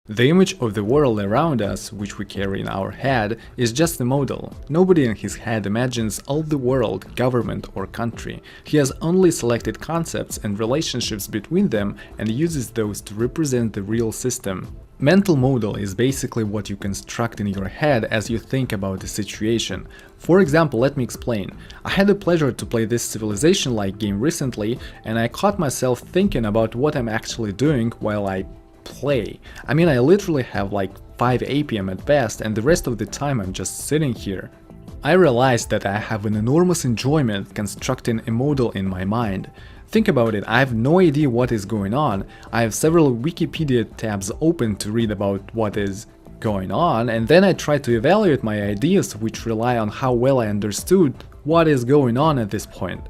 The image of the world around us, which we carry in our head, is just a model. Nobody in his head imagines all the world, government or country. He has only selected concepts and relationships between them and uses those to represent the real system. Mental model is basically what you construct in your head as you think about the situation. For example, let me explain. I had the pleasure to play this civilization-like game recently, and I caught myself thinking about what I'm actually doing while I play. I mean, I literally have like 5 APM at best, and the rest of the time I'm just sitting here. I realized that I have an enormous enjoyment constructing a model in my mind. Think about it, I have no idea what is going on. I have several Wikipedia tabs open to read about what is going on, and then I try to evaluate my ideas, which rely on how well I understood what is going on at this point.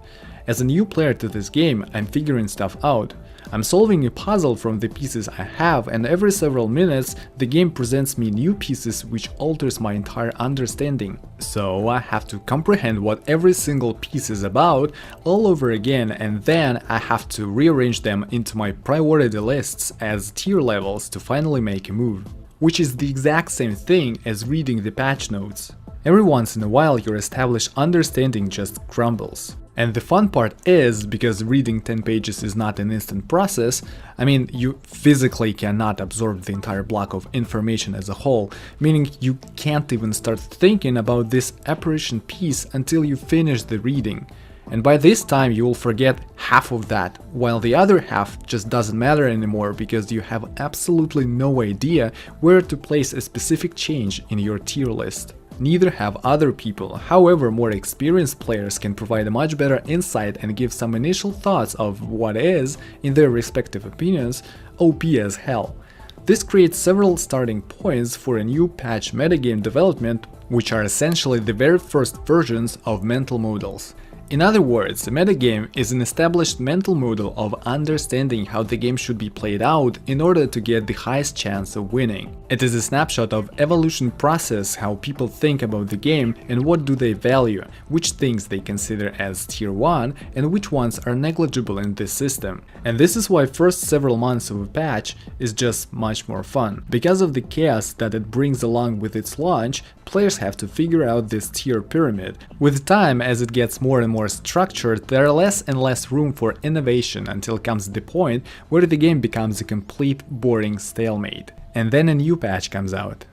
As a new player to this game, I'm figuring stuff out. I'm solving a puzzle from the pieces I have, and every several minutes the game presents me new pieces which alters my entire understanding. So I have to comprehend what every single piece is about all over again, and then I have to rearrange them into my priority lists as tier levels to finally make a move. Which is the exact same thing as reading the patch notes. Every once in a while your established understanding just crumbles. And the fun part is, because reading 10 pages is not an instant process, I mean, you physically cannot absorb the entire block of information as a whole, meaning you can't even start thinking about this apparition piece until you finish the reading. And by this time you will forget half of that, while the other half just doesn't matter anymore because you have absolutely no idea where to place a specific change in your tier list. Neither have other people, however more experienced players can provide a much better insight and give some initial thoughts of what is, in their respective opinions, OP as hell. This creates several starting points for a new patch metagame development, which are essentially the very first versions of mental models. In other words, a metagame is an established mental model of understanding how the game should be played out in order to get the highest chance of winning. It is a snapshot of evolution process, how people think about the game and what do they value, which things they consider as tier 1 and which ones are negligible in this system. And this is why first several months of a patch is just much more fun. Because of the chaos that it brings along with its launch, players have to figure out this tier pyramid. With time, as it gets more and more structured, there are less and less room for innovation until comes the point where the game becomes a complete boring stalemate. And then a new patch comes out.